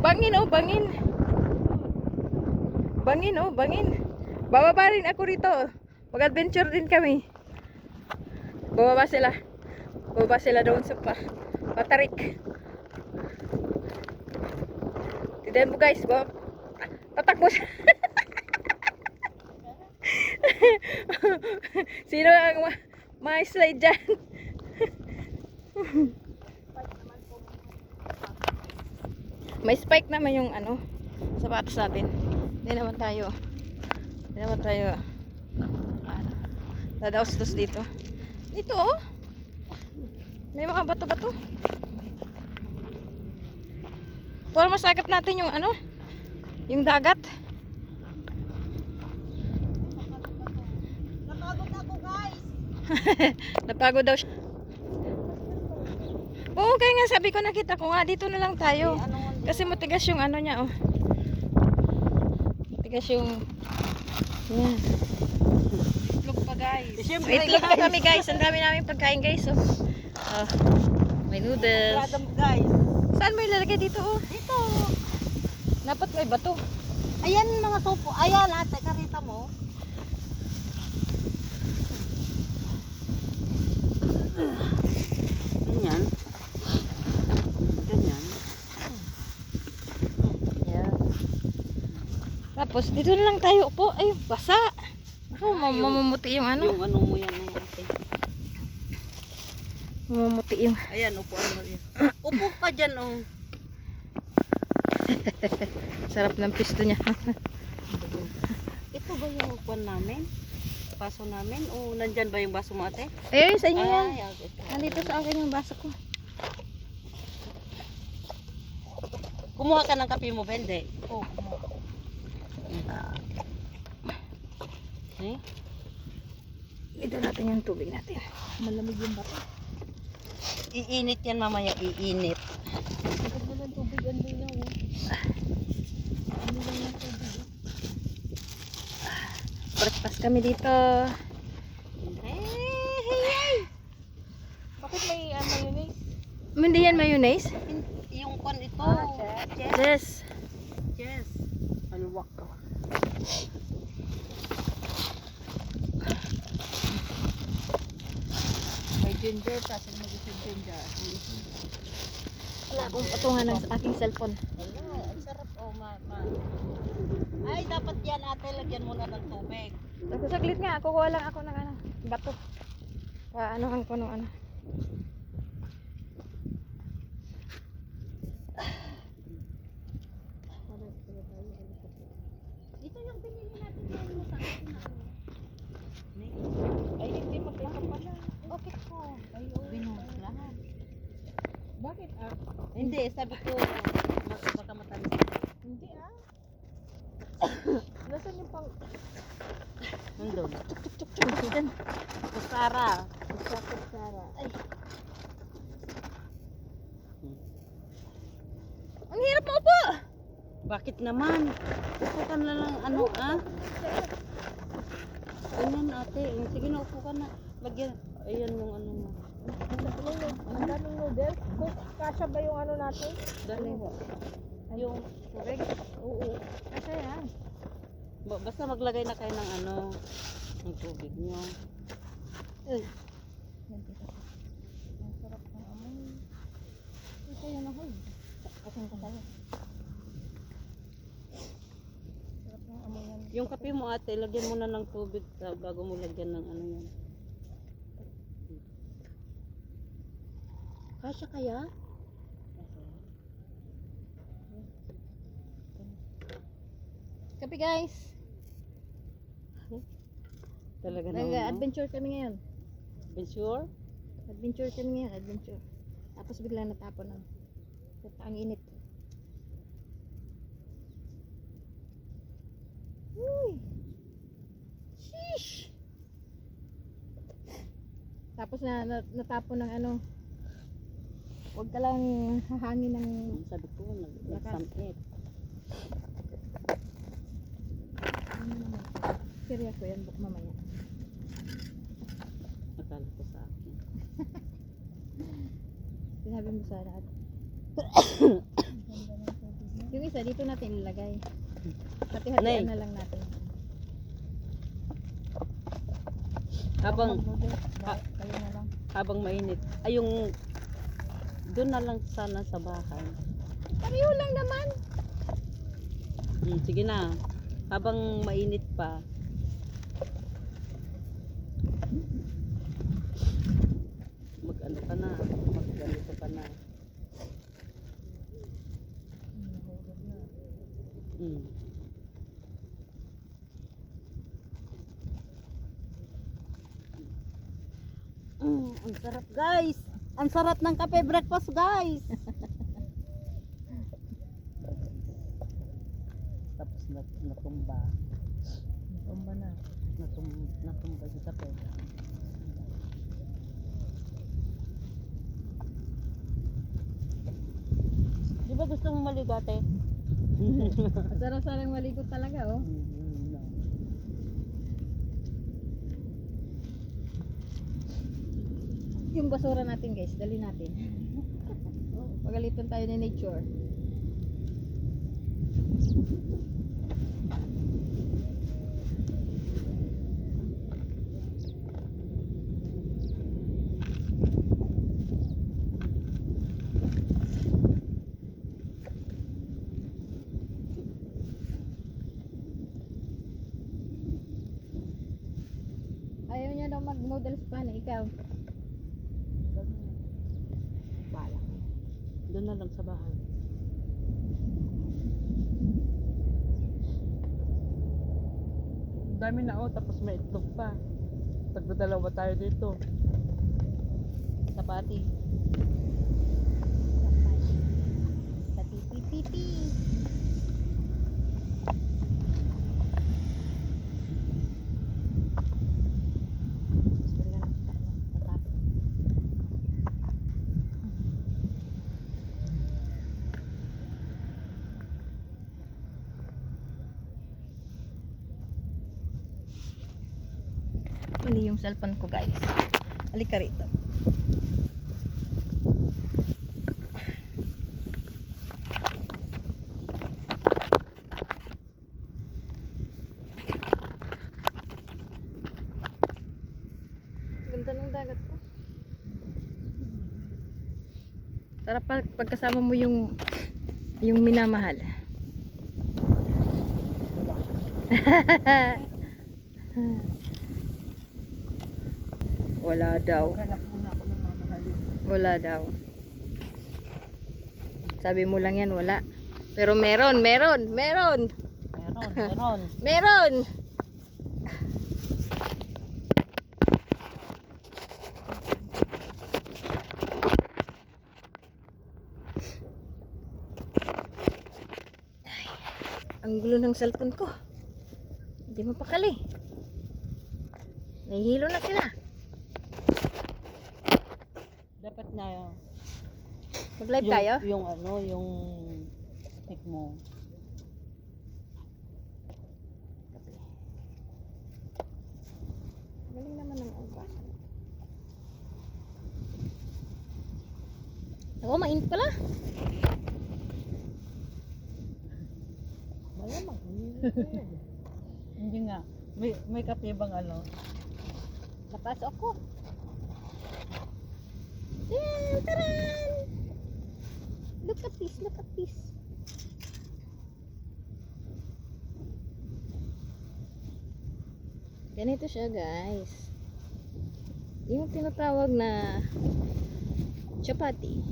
Bangin oh, bangin. Bangin oh, bangin. Bababa rin ako rito. Mag-adventure din kami. Bababa sila. Bababa sila doon sa patarik. Tignan mo guys, tatakbo siya. Sino ang ma-slide dyan? May spike naman yung ano, sapatos natin. Hindi naman tayo dadaos-dos dito. Dito oh. May mga bato-bato. Para masakap natin yung ano, yung dagat. Napagod ako guys. Napagod daw siya. Oo, kaya nga sabi ko, nakita ko nga, dito na lang tayo. Kasi matigas yung ano niya, oh. Matigas yung... Yan. Itlog pa guys. Itlog pa kami guys. Ang dami namin pagkain guys, oh. Oh, may noodles. Guys. Saan mo ilalagay dito, oh? Dito. Dapat may bato. Ayan mga sopo. Ayan ate, karita mo. Ganyan. Ganyan. Yan. Tapos, dito na lang tayo upo. Ay, basa. Ako, mamumuti yung ano. Yung ano mo yan ate. Mamumuti yung... Ayan, upuan mo yan. Upo ka dyan oh. Sarap ng pisto niya. Ito ba yung upuan namin? Baso namin? O nandyan ba yung baso mo ate? Ayun, sa inyo yan. Ay, okay. Nandito sa akin yung baso ko. Kumuha ka ng kape mo, Bende? Oo, kumuha. Eh? Ito natin yung tubig natin. Malamig yung bato. Iinit yan mamaya, iinit. Ganda ng tubig, ang linaw. Ano lang yung tubig? Breakfast kami dito. Hey! Bakit may mayonnaise? Hindi yan mayonnaise? Yung kon ito. Yes. Yes. Aluwak ka. May ginger, kasi mag-isip ginger. Wala akong patungan ng aking cellphone. Ang sarap oh, Ay, dapat yan ate, lagyan mo na ng tubig. Saglit nga, kukuha lang ako ng ano, bato. Anuhan ko ng ano. Ito yung binili natin ngayon sa akin na ano. Ay, hindi magkaka pala. Okay po. Ay, binuhos lahat. Bakit ah? Hindi, sabi ko, baka matamis. Hindi ah. Nasaan yung pang... Nandun. Diyan. Kusara. Kusara. Ay. Ang hirap mo po! Bakit naman? Upo ka na lang, ano ah? Ganyan ate. Sige na, upo ka na. Lagyan. Ayan yung ano mo. Ang daming noodles. Kasha ba yung ano natin? Dali. Yung tubig? Oo. Kasha yan. Basta maglagay na kayo ng ano, ng tubig nyo. Yan dito. Ang sarap ng amoy. Ito yung nahoy. Akin ko tayo. Sarap ng amoy yan. Yung kape mo ate, lagyan mo na ng tubig bago mo lagyan ng ano yan. Kasya kaya? Kape guys. Talaga na. Nag-adventure kami ngayon. Sure? Adventure kami ngayon, adventure. Tapos biglang natapon na. Ang init. Uy! Sheesh! Tapos natapon ng ano. Huwag ka lang hahangin ng... Sabi ko, nag-samit. Seryoso yan, mamaya. Akala ko sa akin. Sinabi mo sana at... Yung isa dito natin ilagay. Nay. Hati-hatian na lang natin. Habang Kayo na lang. habang mainit. Ay yung doon na lang sana sa bahay. Pareho lang naman. Sige na. Habang mainit pa. Mag-ano ka na. Mag-ganito ka na. Mm. Ang sarap guys. Ang sarap ng kape breakfast guys. Tapos natumba. Tumba na. Natumba yung kape. Di ba gusto mong maligo ate? Sarap-sarang maligo talaga, oh. No. Yung basura natin, guys, dali natin. Pagalitan tayo ni nature. Ayaw niya daw mag-noodles pa na ikaw. Bala. Doon na lang sa bahay. Dami na oh, tapos may itlog pa. Tagdadalawa tayo dito. Sapati. Pati-piti-piti. Mali yung cellphone ko, guys. Halika rito. Ganda ng dagat ko. Sarap pagkasama mo yung minamahal. Wala daw. Wala daw. Sabi mo lang yan, wala. Pero meron. Meron. Meron! Ay, ang gulo ng cellphone ko. Hindi mapakali. Nahihilo na sila. Dapat na yun. Mag-live tayo? Yung ano, yung stick mo. Galing naman ng oras. Oo, mainit pala. Malamang. Hindi nga. May kape bang ano? Napasok ko. Yan, taran! Look at this, look at this. Ganito siya, guys. Yung tinatawag na chapati.